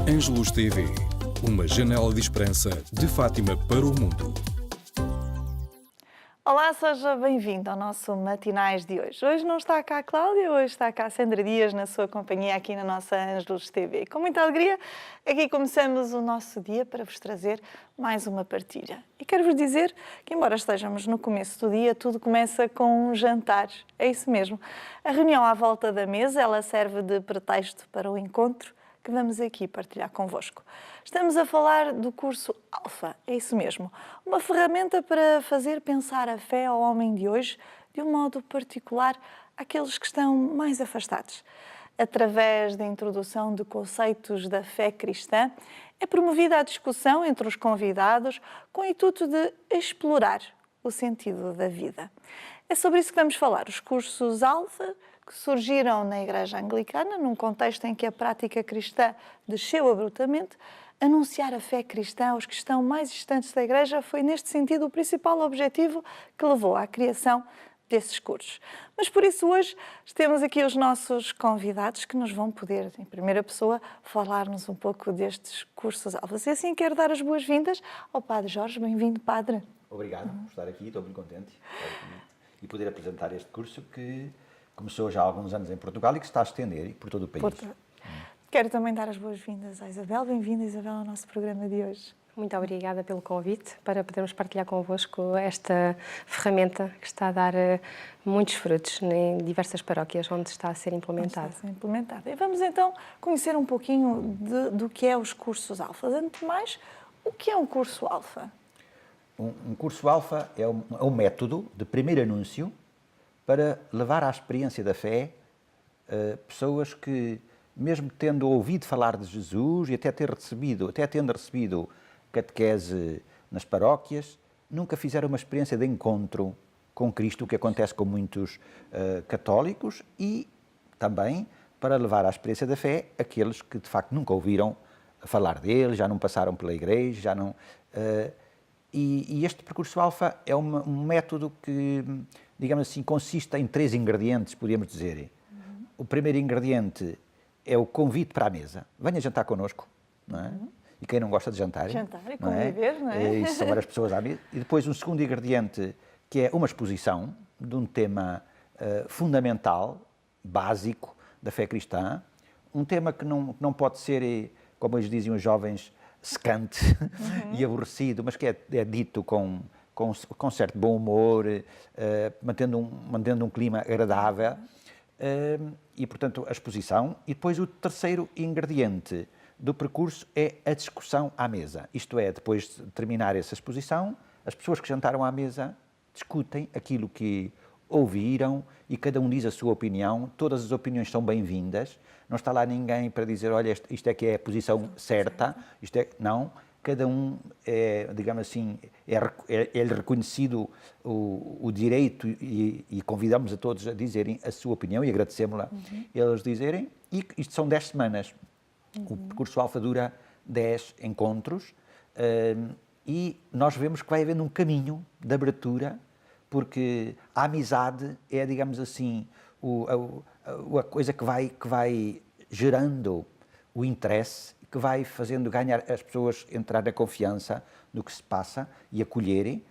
Ângelus TV, uma janela de esperança de Fátima para o mundo. Olá, seja bem-vindo ao nosso Matinais de hoje. Hoje não está cá a Cláudia, hoje está cá a Sandra Dias na sua companhia aqui na nossa Ângelus TV. Com muita alegria, aqui começamos o nosso dia para vos trazer mais uma partilha. E quero-vos dizer que, embora estejamos no começo do dia, tudo começa com um jantar. É isso mesmo. A reunião à volta da mesa, ela serve de pretexto para o encontro que vamos aqui partilhar convosco. Estamos a falar do curso Alfa, é isso mesmo. Uma ferramenta para fazer pensar a fé ao homem de hoje de um modo particular àqueles que estão mais afastados. Através da introdução de conceitos da fé cristã, é promovida a discussão entre os convidados com o intuito de explorar o sentido da vida. É sobre isso que vamos falar. Os cursos Alfa, que surgiram na Igreja Anglicana, num contexto em que a prática cristã desceu abruptamente, anunciar a fé cristã aos que estão mais distantes da Igreja foi, neste sentido, o principal objetivo que levou à criação desses cursos. Mas por isso hoje temos aqui os nossos convidados que nos vão poder, em primeira pessoa, falar-nos um pouco destes cursos alfas. E assim quero dar as boas-vindas ao Padre Jorge. Bem-vindo, Padre. Obrigado por estar aqui, estou muito contente de estar aqui e poder apresentar este curso que começou já há alguns anos em Portugal e que se está a estender por todo o país. Quero também dar as boas-vindas à Isabel. Bem-vinda, Isabel, ao nosso programa de hoje. Muito obrigada pelo convite para podermos partilhar convosco esta ferramenta que está a dar muitos frutos em diversas paróquias onde está a ser implementada. E vamos então conhecer um pouquinho do que é os cursos Alfa. Antes de mais, o que é um curso Alfa? Um curso Alfa é um método de primeiro anúncio para levar à experiência da fé pessoas que, mesmo tendo ouvido falar de Jesus e até tendo recebido catequese nas paróquias, nunca fizeram uma experiência de encontro com Cristo, o que acontece com muitos católicos, e também para levar à experiência da fé aqueles que de facto nunca ouviram falar dele, já não passaram pela igreja, já não... E este percurso Alfa é um método que, digamos assim, consiste em 3 ingredientes, podíamos dizer. O primeiro ingrediente é o convite para a mesa. Venha jantar connosco, não é? E quem não gosta de jantar... Jantar e conviver, não é? Isso são várias pessoas à mesa. E depois um segundo ingrediente, que é uma exposição de um tema fundamental, básico, da fé cristã. Um tema que não pode ser, como hoje diziam os jovens, secante e aborrecido, mas que é dito com certo bom humor, mantendo um clima agradável, e, portanto, a exposição. E depois o terceiro ingrediente do percurso é a discussão à mesa. Isto é, depois de terminar essa exposição, as pessoas que jantaram à mesa discutem aquilo que ouviram e cada um diz a sua opinião. Todas as opiniões são bem-vindas. Não está lá ninguém para dizer, olha, isto é que é a posição certa, não. Cada um, digamos assim, é reconhecido o direito e convidamos a todos a dizerem a sua opinião e agradecemos-la eles dizerem. E isto são 10 semanas. O percurso Alfa dura 10 encontros e nós vemos que vai havendo um caminho de abertura, porque a amizade é, digamos assim, a coisa que vai gerando o interesse, que vai fazendo ganhar as pessoas entrar na confiança no que se passa e acolherem.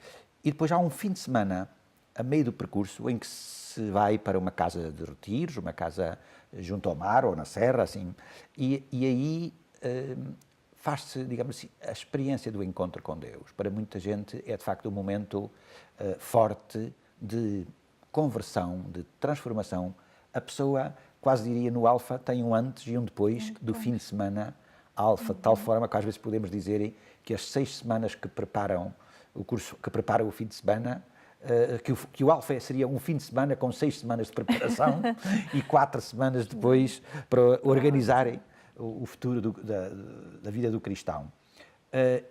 E depois há um fim de semana, a meio do percurso, em que se vai para uma casa de retiros, uma casa junto ao mar ou na serra, assim, e aí faz-se, digamos assim, a experiência do encontro com Deus. Para muita gente é, de facto, um momento forte de conversão, de transformação. A pessoa, quase diria, no Alfa tem um antes e um depois do fim de semana Alfa, de tal forma que às vezes podemos dizer que as 6 semanas que preparam o curso, que preparam o fim de semana, que o Alfa seria um fim de semana com 6 semanas de preparação e 4 semanas depois para organizarem o futuro da vida do cristão.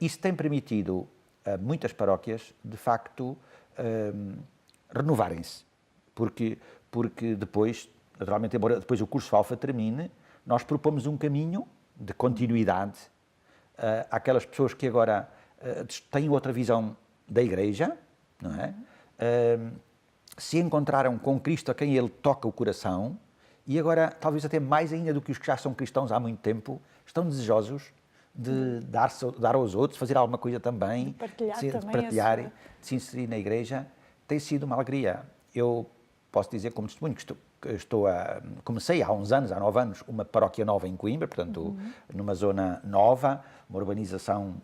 Isso tem permitido a muitas paróquias, de facto, renovarem-se, porque depois, naturalmente, embora depois o curso Alfa termine, nós propomos um caminho de continuidade àquelas pessoas que agora têm outra visão da Igreja, não é? Se encontraram com Cristo a quem Ele toca o coração e agora, talvez até mais ainda do que os que já são cristãos há muito tempo, estão desejosos de dar aos outros, fazer alguma coisa também, De partilhar de também partilhar, a sua... de se inserir na igreja, tem sido uma alegria. Eu posso dizer como testemunho que comecei há uns anos, há 9 anos, uma paróquia nova em Coimbra, portanto, numa zona nova, uma urbanização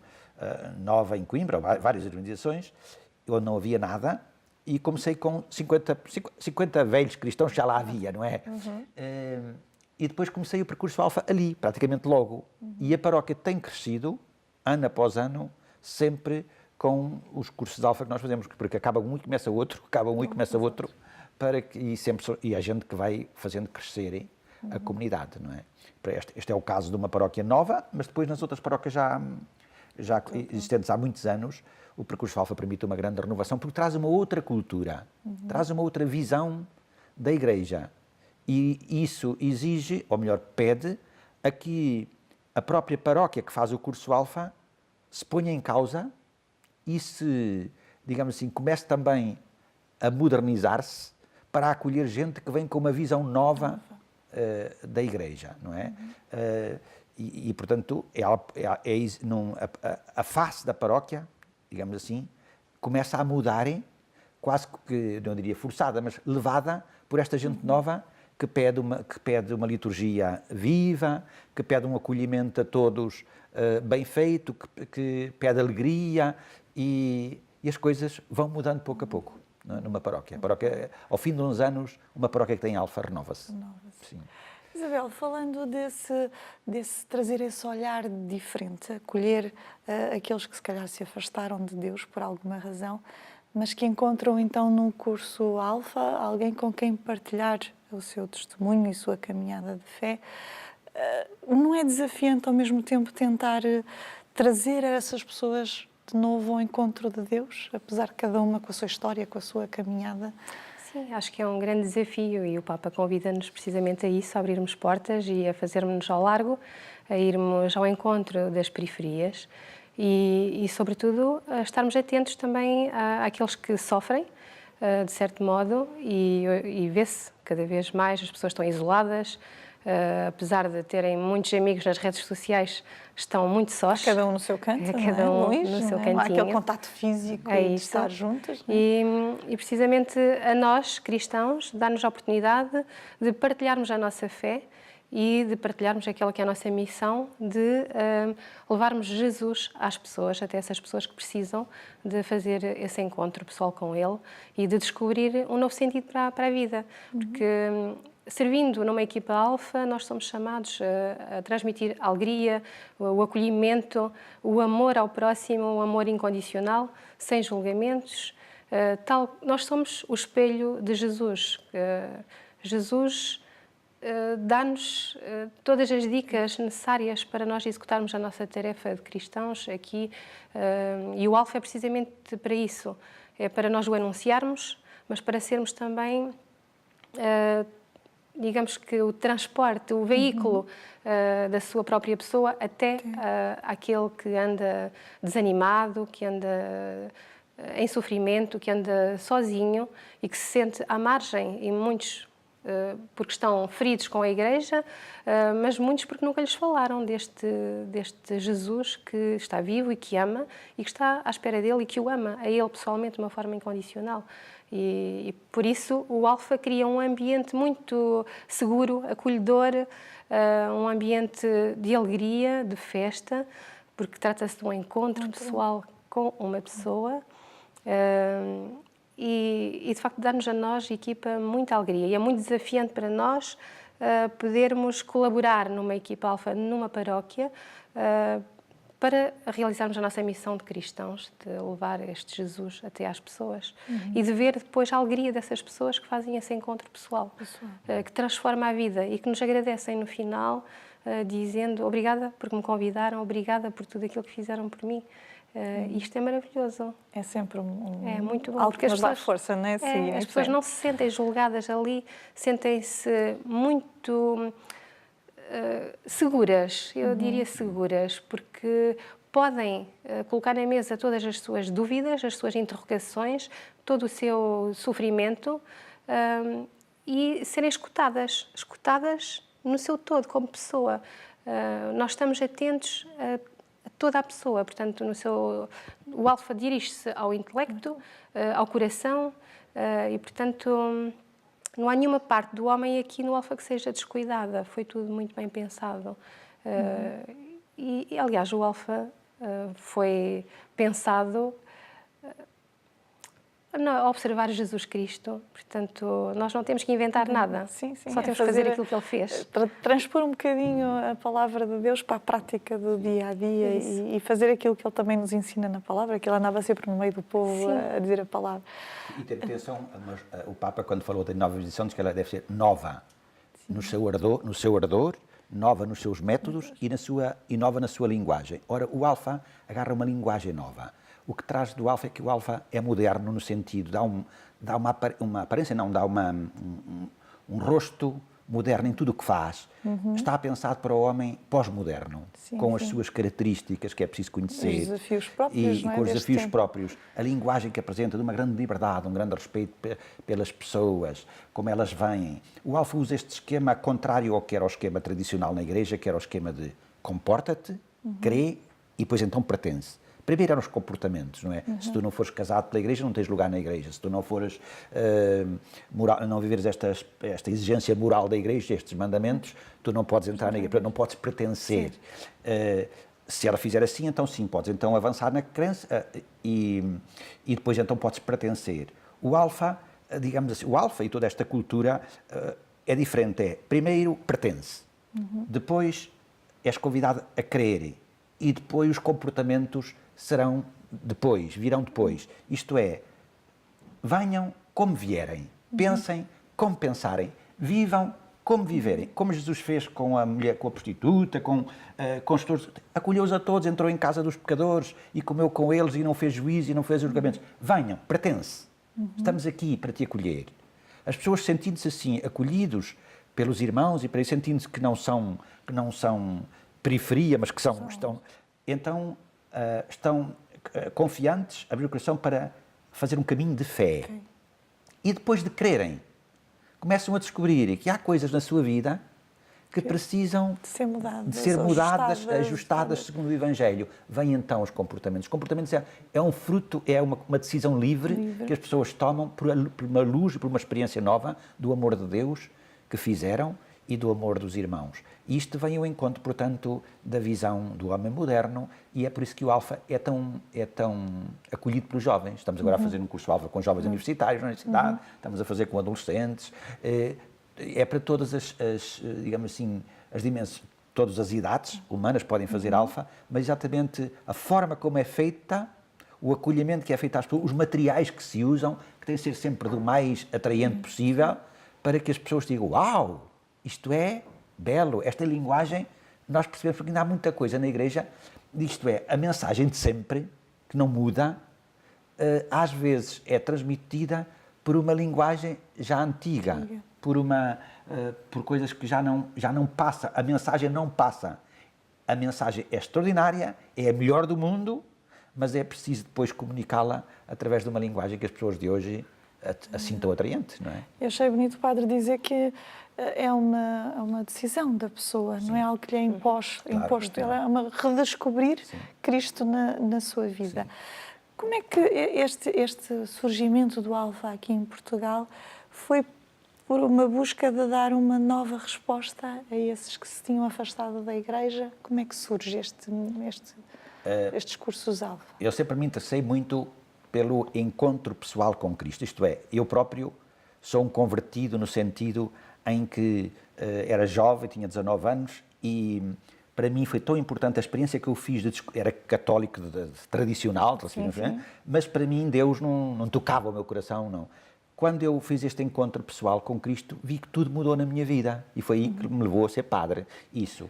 nova em Coimbra, várias urbanizações, onde não havia nada, e comecei com 50 velhos cristãos, já lá havia, não é? E depois comecei o percurso Alfa ali, praticamente logo. E a paróquia tem crescido, ano após ano, sempre com os cursos de Alfa que nós fazemos, porque acaba um e começa outro, acaba um e começa outro, e a gente que vai fazendo crescer a comunidade, não é? Este é o caso de uma paróquia nova, mas depois nas outras paróquias já existentes há muitos anos, o percurso Alfa permite uma grande renovação, porque traz uma outra cultura, traz uma outra visão da Igreja. E isso exige, ou melhor, pede, a que a própria paróquia que faz o curso Alfa se ponha em causa e se, digamos assim, comece também a modernizar-se para acolher gente que vem com uma visão nova da Igreja, não é? Portanto, a face da paróquia, digamos assim, começa a mudar, quase que, não diria forçada, mas levada por esta gente nova que pede uma liturgia viva, que pede um acolhimento a todos bem feito, que pede alegria e as coisas vão mudando pouco a pouco numa paróquia. A paróquia, ao fim de uns anos, uma paróquia que tem Alfa renova-se. Sim. Isabel, falando desse trazer esse olhar diferente, acolher aqueles que se calhar se afastaram de Deus por alguma razão, mas que encontram então no curso Alfa alguém com quem partilhar o seu testemunho e sua caminhada de fé, não é desafiante ao mesmo tempo tentar trazer essas pessoas de novo ao encontro de Deus, apesar de cada uma com a sua história, com a sua caminhada? Sim, acho que é um grande desafio e o Papa convida-nos precisamente a isso, a abrirmos portas e a fazermos ao largo, a irmos ao encontro das periferias e sobretudo, a estarmos atentos também àqueles que sofrem, de certo modo, e vê-se cada vez mais as pessoas estão isoladas, apesar de terem muitos amigos nas redes sociais, estão muito sós. Cada um no seu canto, cada um longe, no seu não é? cantinho. Não há aquele contato físico de estar juntos. Não é? E precisamente a nós, cristãos, dá-nos a oportunidade de partilharmos a nossa fé e de partilharmos aquela que é a nossa missão de levarmos Jesus às pessoas, até essas pessoas que precisam de fazer esse encontro pessoal com Ele e de descobrir um novo sentido para a vida. Porque servindo numa equipa Alfa, nós somos chamados a transmitir a alegria, o acolhimento, o amor ao próximo, o amor incondicional, sem julgamentos. Nós somos o espelho de Jesus. Jesus dá-nos todas as dicas necessárias para nós executarmos a nossa tarefa de cristãos aqui. E o Alfa é precisamente para isso. É para nós o anunciarmos, mas para sermos também... digamos que o transporte, o veículo da sua própria pessoa até aquele que anda desanimado, que anda em sofrimento, que anda sozinho e que se sente à margem, e muitos porque estão feridos com a Igreja, mas muitos porque nunca lhes falaram deste Jesus que está vivo e que ama e que está à espera dele e que o ama, a ele pessoalmente, de uma forma incondicional. E por isso o Alfa cria um ambiente muito seguro, acolhedor, um ambiente de alegria, de festa, porque trata-se de um encontro pessoal com uma pessoa e de facto dá-nos a nós, equipa, muita alegria. E é muito desafiante para nós podermos colaborar numa equipa Alfa, numa paróquia, para realizarmos a nossa missão de cristãos, de levar este Jesus até às pessoas e de ver depois a alegria dessas pessoas que fazem esse encontro pessoal. Que transforma a vida e que nos agradecem no final, dizendo obrigada porque me convidaram, obrigada por tudo aquilo que fizeram por mim. Isto é maravilhoso. É sempre é muito bom, algo porque que nos dá força, não é? As pessoas não se sentem julgadas ali, sentem-se muito... seguras, eu diria seguras, porque podem colocar na mesa todas as suas dúvidas, as suas interrogações, todo o seu sofrimento e serem escutadas no seu todo, como pessoa. Nós estamos atentos a toda a pessoa, portanto, o alfa dirige-se ao intelecto, ao coração, e, portanto, não há nenhuma parte do homem aqui no alfa que seja descuidada, foi tudo muito bem pensado. E, aliás, o alfa foi pensado a observar Jesus Cristo, portanto, nós não temos que inventar nada, Sim, só temos que fazer aquilo que Ele fez. Para transpor um bocadinho a palavra de Deus para a prática do dia a dia e fazer aquilo que Ele também nos ensina na palavra, que Ele andava sempre no meio do povo a dizer a palavra. E ter atenção, o Papa, quando falou da nova edição, diz que ela deve ser nova no seu ardor, nova nos seus métodos e nova na sua linguagem. Ora, o alfa agarra uma linguagem nova. O que traz do alfa é que o alfa é moderno no sentido, dá uma aparência, não, dá um rosto moderno em tudo o que faz. Está pensado para o homem pós-moderno, com as suas características que é preciso conhecer. Os desafios próprios, com os desafios próprios. A linguagem que apresenta de uma grande liberdade, um grande respeito pelas pessoas, como elas vêm. O alfa usa este esquema contrário ao que era o esquema tradicional na igreja, que era o esquema de comporta-te, crê e depois então pertence. Primeiro eram os comportamentos, não é? Se tu não fores casado pela igreja, não tens lugar na igreja. Se tu não fores, não viveres esta exigência moral da igreja, estes mandamentos, tu não podes entrar na igreja, não podes pertencer. Se ela fizer assim, então sim, podes então avançar na crença e depois então podes pertencer. O alfa, digamos assim, o alfa e toda esta cultura é diferente. Primeiro, pertence. Depois, és convidado a crer. E depois os comportamentos virão depois. Isto é, venham como vierem, pensem como pensarem, vivam como viverem. Como Jesus fez com a mulher, com a prostituta, com os todos, acolheu-os a todos, entrou em casa dos pecadores e comeu com eles e não fez juízo e não fez julgamentos. Venham, pertence. Estamos aqui para te acolher. As pessoas sentindo-se assim, acolhidos pelos irmãos e sentindo-se que não são periferia, mas que estão confiantes, abrir o coração para fazer um caminho de fé. E depois de crerem, começam a descobrir que há coisas na sua vida que precisam de ser mudadas, ajustadas segundo o Evangelho. Vêm então os comportamentos. Os comportamentos é um fruto, é uma decisão livre que as pessoas tomam por uma luz e por uma experiência nova do amor de Deus que fizeram e do amor dos irmãos. E isto vem ao encontro, portanto, da visão do homem moderno e é por isso que o alfa é tão acolhido pelos jovens. Estamos agora a fazer um curso alfa com jovens universitários na universidade, estamos a fazer com adolescentes. É para todas digamos assim, as dimensões, todas as idades humanas podem fazer alfa, mas exatamente a forma como é feita, o acolhimento que é feito às pessoas, os materiais que se usam, que tem de ser sempre do mais atraente possível, para que as pessoas digam, uau, isto é belo, esta linguagem, nós percebemos porque ainda há muita coisa na igreja, isto é, a mensagem de sempre, que não muda, às vezes é transmitida por uma linguagem já antiga, por coisas que já não passa, a mensagem não passa. A mensagem é extraordinária, é a melhor do mundo, mas é preciso depois comunicá-la através de uma linguagem que as pessoas de hoje assim tão atraente, não é? Eu achei bonito o padre dizer que é uma decisão da pessoa, não é algo que lhe é imposto. Claro. É uma redescobrir Cristo na sua vida. Sim. Como é que este surgimento do alfa aqui em Portugal foi por uma busca de dar uma nova resposta a esses que se tinham afastado da Igreja? Como é que surge estes cursos alfa? Eu sempre me interessei muito pelo encontro pessoal com Cristo. Isto é, eu próprio sou um convertido no sentido em que era jovem, tinha 19 anos e para mim foi tão importante a experiência que eu fiz, era católico tradicional, mas para mim Deus não tocava o meu coração, não. Quando eu fiz este encontro pessoal com Cristo, vi que tudo mudou na minha vida e foi aí que me levou a ser padre, isso.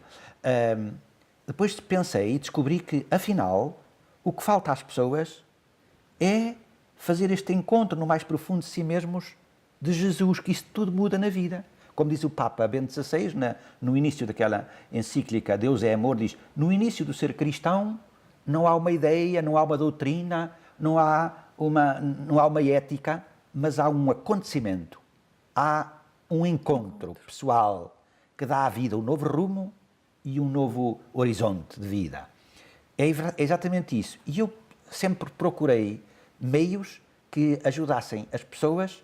Depois pensei e descobri que, afinal, o que falta às pessoas é fazer este encontro no mais profundo de si mesmos de Jesus, que isso tudo muda na vida. Como diz o Papa Bento XVI, no início daquela encíclica Deus é Amor, diz, no início do ser cristão não há uma ideia, não há uma doutrina, não há uma ética, mas há um acontecimento. Há um encontro pessoal que dá à vida um novo rumo e um novo horizonte de vida. É exatamente isso. E eu sempre procurei meios que ajudassem as pessoas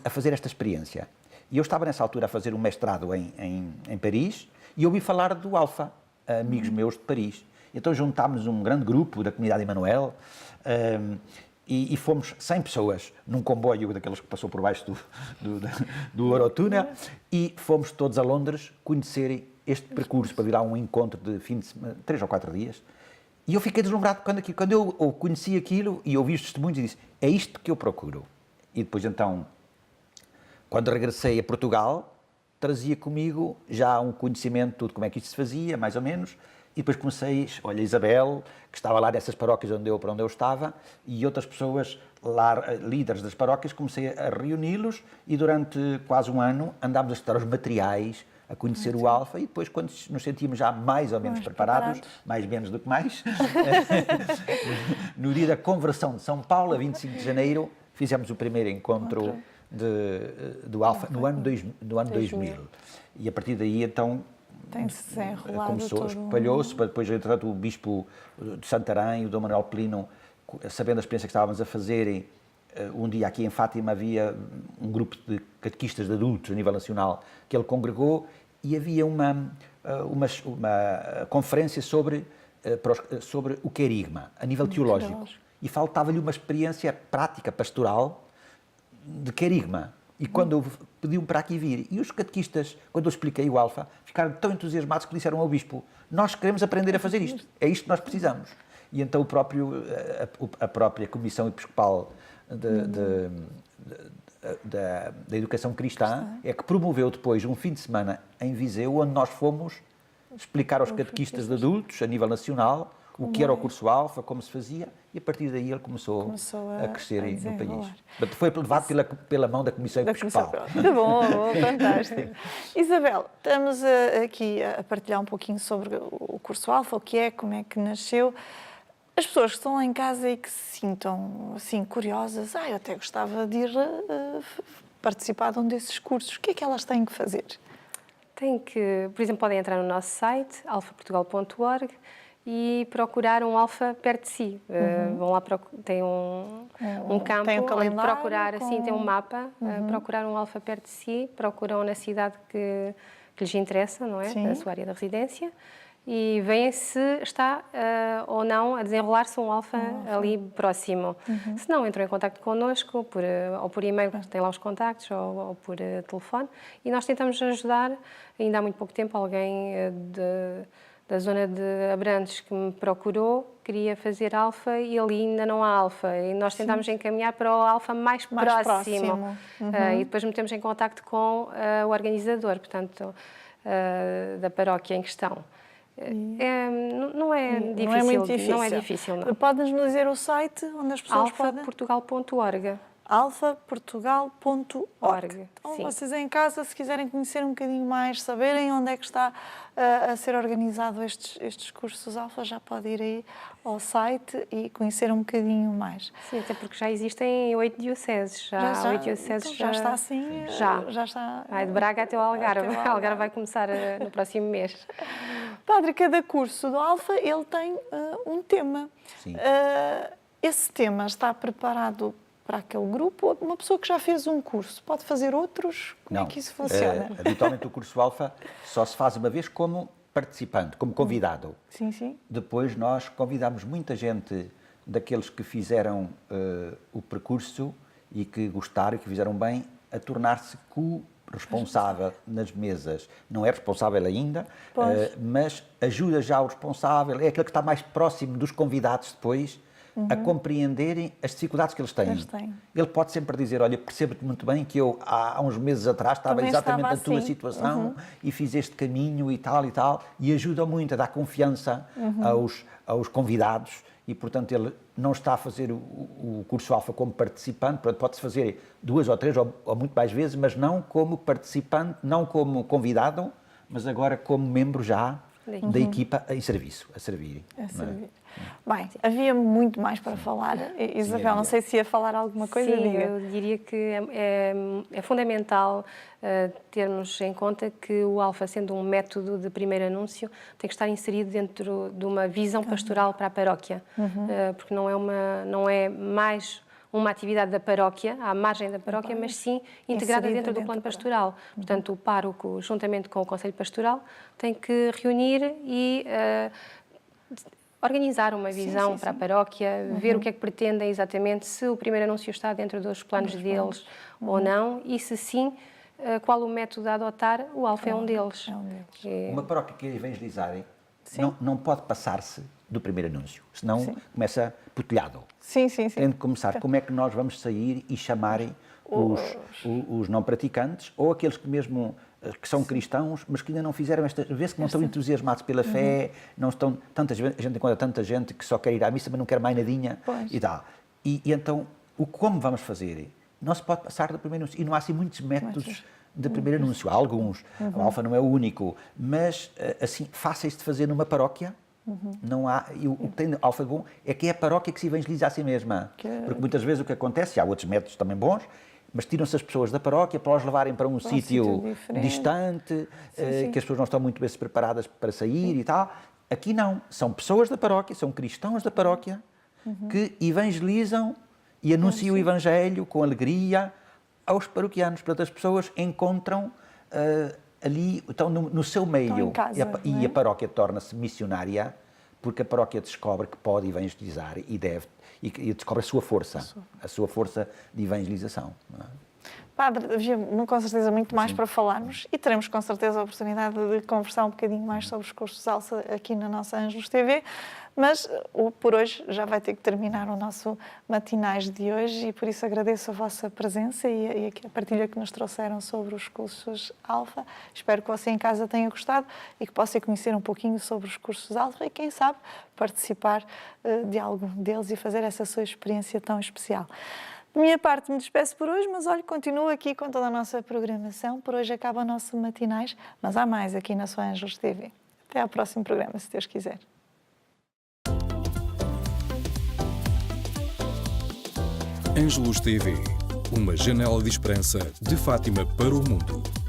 a fazer esta experiência. E eu estava nessa altura a fazer um mestrado em Paris e ouvi falar do Alpha, amigos meus de Paris. Então juntámos um grande grupo da comunidade Emmanuel e fomos 100 pessoas num comboio daqueles que passou por baixo do Eurotúnel e fomos todos a Londres conhecerem este percurso para vir a um encontro de fim de semana, 3 ou 4 dias. E eu fiquei deslumbrado quando eu conheci aquilo e ouvi os testemunhos e disse, é isto que eu procuro. E depois então, quando regressei a Portugal, trazia comigo já um conhecimento de tudo como é que isto se fazia, mais ou menos, e depois comecei, olha, Isabel, que estava lá nessas paróquias para onde eu estava, e outras pessoas, lá, líderes das paróquias, comecei a reuni-los e durante quase um ano andámos a estudar os materiais, a conhecer o Alpha, e depois, quando nos sentíamos já mais ou menos preparados, mais menos do que mais, no dia da conversão de São Paulo, a 25 de janeiro, fizemos o primeiro encontro do Alpha no ano 2000. E a partir daí, então, tem-se desenrolado começou, espalhou-se, depois, entretanto, o bispo de Santarém, o Dom Manuel Pelino, sabendo a experiência que estávamos a fazer, um dia aqui em Fátima havia um grupo de catequistas de adultos a nível nacional que ele congregou e havia uma conferência sobre o querigma, a nível teológico. E faltava-lhe uma experiência prática, pastoral, de querigma. E quando pediu-me para aqui vir, e os catequistas, quando eu expliquei o Alpha, ficaram tão entusiasmados que disseram ao bispo, nós queremos aprender a fazer isto, é isto que nós precisamos. E então a própria Comissão Episcopal da Educação Cristã é que promoveu depois um fim de semana em Viseu, onde nós fomos explicar aos catequistas de adultos, a nível nacional, o que era o curso Alpha, como se fazia, e a partir daí ele começou a crescer no país. Foi levado pela mão da Comissão Episcopal. Muito bom, fantástico. Isabel, estamos aqui a partilhar um pouquinho sobre o curso Alpha, o que é, como é que nasceu. As pessoas que estão lá em casa e que se sintam assim curiosas, eu até gostava de ir participar de um desses cursos, o que é que elas têm que fazer? Tem que, por exemplo, podem entrar no nosso site, alfaportugal.org, e procurar um Alpha perto de si. Vão lá, tem um campo, tem um calendário, procurar, assim, tem um mapa, procurar um Alpha perto de si, procuram na cidade que lhes interessa, não é? Sim. A sua área de residência, e veem se está ou não a desenrolar-se um Alpha ali próximo. Se não, entram em contacto connosco, ou por e-mail, que tem lá os contactos, ou por telefone, e nós tentamos ajudar. Ainda há muito pouco tempo, alguém da zona de Abrantes que me procurou, queria fazer Alpha e ali ainda não há Alpha. E nós tentámos encaminhar para o Alpha mais próximo. E depois metemos em contacto com o organizador, portanto, da paróquia em questão. Não é difícil. Não é muito difícil. Não é difícil, não. Pode-nos dizer o site onde as pessoas podem? alfaportugal.org. alfaportugal.org. Então, Sim. vocês em casa, se quiserem conhecer um bocadinho mais, saberem onde é que está a ser organizado estes cursos Alpha, já pode ir aí ao site e conhecer um bocadinho mais. Sim, até porque já existem 8 dioceses. Já 8 dioceses. Então já está assim? Já está. Vai de Braga até o Algarve. Até o O Algarve vai começar no próximo mês. Padre, cada curso do Alpha, ele tem um tema. Sim. Esse tema está preparado para aquele grupo, ou uma pessoa que já fez um curso pode fazer outros? Como é que isso funciona? Habitualmente o curso Alpha só se faz uma vez como participante, como convidado. Sim, sim. Depois nós convidamos muita gente daqueles que fizeram o percurso e que gostaram e que fizeram bem a tornar-se co-responsável nas mesas. Não é responsável ainda, mas ajuda já o responsável, é aquele que está mais próximo dos convidados depois, a compreenderem as dificuldades que eles têm. Ele pode sempre dizer, olha, percebo-te muito bem que eu há uns meses atrás estava exatamente na tua situação e fiz este caminho e tal, e ajuda muito a dar confiança aos convidados e, portanto, ele não está a fazer o curso Alpha como participante, pode-se fazer 2 ou 3 ou muito mais vezes, mas não como participante, não como convidado, mas agora como membro já da equipa em serviço, a servir. A não é? servir. Bem, havia muito mais para falar. Isabel, não havia. sei se ia falar alguma coisa. Sim, Diga. eu diria que é fundamental termos em conta que o Alfa, sendo um método de primeiro anúncio, tem que estar inserido dentro de uma visão pastoral para a paróquia, porque não é mais uma atividade da paróquia, à margem da paróquia, mas sim integrada Inserida dentro do dentro plano da pastoral. Portanto, o pároco, juntamente com o Conselho Pastoral, tem que reunir e organizar uma visão para a paróquia, ver o que é que pretendem exatamente, se o primeiro anúncio está dentro dos planos deles ou não, e se sim, qual o método a adotar. O Alfa é um deles. Uma paróquia que evangelizar não pode passar-se do primeiro anúncio, senão começa putelhado. Sim. Tem de começar como é que nós vamos sair e chamarem os não praticantes ou aqueles que mesmo que são cristãos, mas que ainda não fizeram esta vez, que não estão entusiasmados pela fé, não estão, a gente encontra tanta gente que só quer ir à missa, mas não quer mais nadinha e tal. E então, como vamos fazer? Não se pode passar do primeiro anúncio. E não há assim muitos métodos de primeiro anúncio. Há alguns, o Alfa não é o único, mas assim, fáceis de fazer numa paróquia. Não há, e o que tem de Alfa bom é que é a paróquia que se evangeliza a si mesma. Porque muitas vezes o que acontece, e há outros métodos também bons, mas tiram-se as pessoas da paróquia para os levarem para um sítio distante, que as pessoas não estão muito bem preparadas para sair e tal. Aqui não, são pessoas da paróquia, são cristãos da paróquia que evangelizam e anunciam o Evangelho com alegria aos paroquianos. Portanto, as pessoas encontram ali, estão no seu meio, casa, e a paróquia torna-se missionária porque a paróquia descobre que pode evangelizar e deve, e descobre a sua força de evangelização. Não é? Padre, havia com certeza muito mais para falarmos e teremos com certeza a oportunidade de conversar um bocadinho mais sobre os cursos Alfa aqui na nossa Ângelos TV, mas por hoje já vai ter que terminar o nosso Matinais de hoje e por isso agradeço a vossa presença e a partilha que nos trouxeram sobre os cursos Alfa. Espero que você em casa tenha gostado e que possa conhecer um pouquinho sobre os cursos Alfa e quem sabe participar de algum deles e fazer essa sua experiência tão especial. Da minha parte, me despeço por hoje, mas olha, continuo aqui com toda a nossa programação. Por hoje acaba o nosso Matinais, mas há mais aqui na sua Ângelos TV. Até ao próximo programa, se Deus quiser. Ângelos TV, uma janela de esperança de Fátima para o mundo.